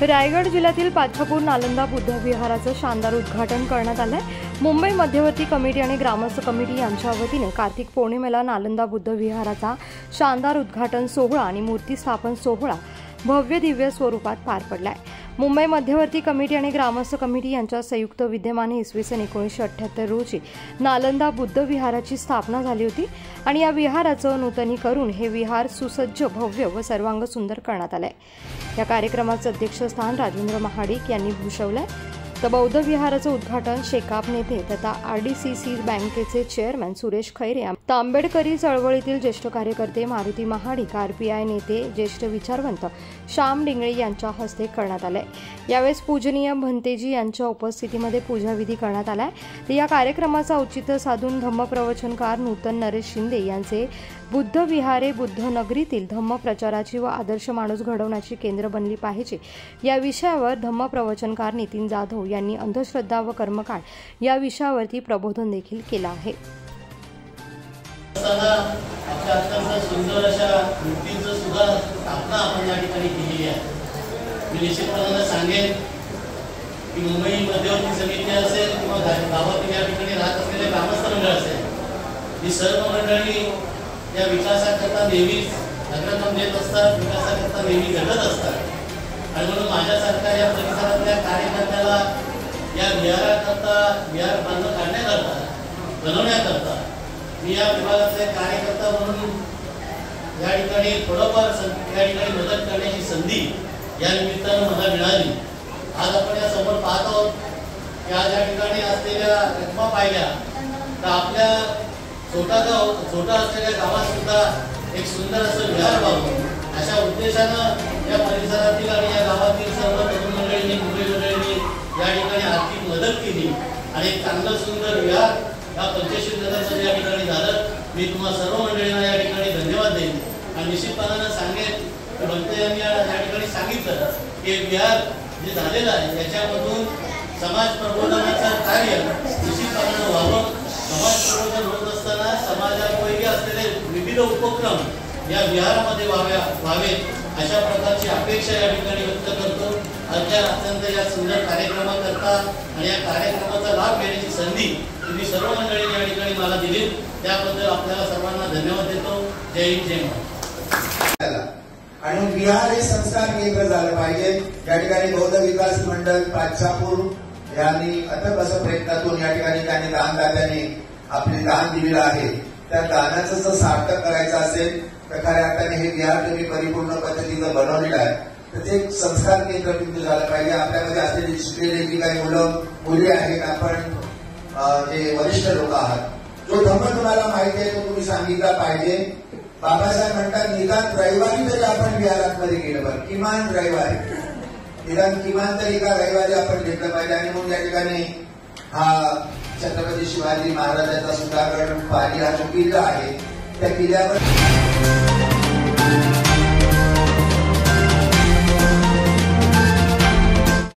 रायगड जिल्ह्यातील पाछापूर नालंदा बुद्ध विहाराचं शानदार उद्घाटन करण्यात आलंय। मुंबई मध्यवर्ती कमिटी आणि ग्रामस्थ कमिटी यांच्या वतीने कार्तिक पौर्णिमेला नालंदा बुद्ध विहाराचा शानदार उद्घाटन सोहळा आणि मूर्ती स्थापन सोहळा भव्य दिव्य स्वरूपात पार पडलाय। मुंबई मध्यवर्ती कमिटी आणि ग्रामस्थ कमिटी यांच्या संयुक्त विद्यमाने इसवी सन 1978 रोजी नालंदा बुद्ध विहाराची स्थापना झाली होती आणि या विहाराचं नूतनीकरण हे विहार सुसज्ज, भव्य व सर्वांग सुंदर करण्यात आलंय। या कार्यक्रमाचं अध्यक्षस्थान राजेंद्र महाडिक यांनी भूषवलंय। तर बौद्ध विहाराचं उद्घाटन शेकाप नेते तथा आरडीसीसी बँकेचे चेअरमॅन सुरेश खैरे, आंबेडकरी चळवळीतील ज्येष्ठ कार्यकर्ते मारुती महाडिक, आरपीआय नेते ज्येष्ठ विचारवंत श्याम डिंगळे यांच्या हस्ते करण्यात आले। यावेळेस पूजनीय भंतेजी यांच्या उपस्थितीमध्ये पूजाविधी करण्यात आलाय। तर या कार्यक्रमाचा औचित्य साधून धम्मप्रवचनकार नूतन नरेश शिंदे यांचे बुद्ध विहारे बुद्ध नगरीतील धम्म प्रचाराची व आदर्श माणूस घडवण्याची केंद्र बनली पाहिजे या विषयावर धम्मप्रवचनकार नितीन जाधव यांनी अंधश्रद्धा व कर्मकांड या विषयावरती प्रबोधन देखील केलं आहे। सुंदर अशा मूर्तींचं सुद्धा स्थापना आपण या ठिकाणी केलेली आहे। मी निश्चितपणे सांगेन की मुंबई मध्यवर्ती समिती असेल किंवा गावातील या ठिकाणी राहत असलेले ग्रामस्थ मंडळ असेल, ही सर्व मंडळी या विकासाकरता नेहमीच अग्रक्रम देत असतात, विकासाकरता नेहमी झटत असतात। आणि म्हणून माझ्यासारख्या या परिसरातल्या कार्यकर्त्याला या विहाराकरता, विहार बांधून काढण्याकरता, बनवण्याकरता मी या विभागाचे कार्यकर्ता म्हणून या ठिकाणी थोडंफार या ठिकाणी मदत करण्याची संधी या निमित्तानं मला मिळाली। आज आपण या समोर पाहत आहोत की आज या ठिकाणी असलेल्या रकमा पाहिल्या तर आपल्या छोटा असलेल्या गावात सुद्धा एक सुंदर असं विहार व्हावं अशा उद्देशानं या परिसरातील आणि या गावातील सर्व तरुण मंडळींनी, मुली मंडळींनी या ठिकाणी आर्थिक मदत केली आणि एक चांगलं सुंदर विहार या 85 नगरचं या ठिकाणी झालं। मी तुम्हा सर्व मंडळींना या ठिकाणी धन्यवाद देईन आणि निश्चितपणानं सांगेन की भंते यांनी या ठिकाणी सांगितलं की विहार जे झालेलं आहे याच्यामधून समाज प्रबोधनाचं कार्य निश्चितपणानं व्हावं। समाज प्रबोधन होत असताना समाजापैकी असलेले विविध उपक्रम या विहारामध्ये व्हावेत अशा प्रकारची अपेक्षा या ठिकाणी व्यक्त करतो। अत्यंत या सुंदर कार्यक्रमाकरता आणि या कार्यक्रमाचा लाभ घेण्याची संधी तुम्ही सर्व मंडळींनी या ठिकाणी मला दिली, त्याबद्दल आपल्याला सर्वांना धन्यवाद देतो। जय हिंद, जय महाराष्ट्र। आणि विहार हे संस्कार केंद्र झालं पाहिजे। या ठिकाणी बौद्ध विकास मंडळ पाछापूर यांनी अथक असं प्रयत्नातून या ठिकाणी त्यांनी दानदात्यांनी आपले दान दिलेलं आहे। त्या दानाचं जर सार्थक करायचं असेल तर खऱ्या अर्थाने हे विहार तुम्ही परिपूर्ण पद्धतीनं बनवलेलं आहे, तर ते एक संस्कार केंद्र तुमचं झालं पाहिजे। आपल्यामध्ये असलेली शिकलेली जी काही मुली आहेत, आपण जे वरिष्ठ लोक आहात, जो धम्म तुम्हाला माहिती आहे तो तुम्ही सांगितला पाहिजे। बाबासाहेब म्हणतात निदान रविवारी तरी आपण विहारांमध्ये गेलं पाहिजे, किमान रविवारी, निदान किमान तरी एका रविवारी आपण घेतलं पाहिजे। आणि मग या ठिकाणी हा छत्रपती शिवाजी महाराजांचा सुधागड पाली हा जो किल्ला आहे त्या किल्ल्यावर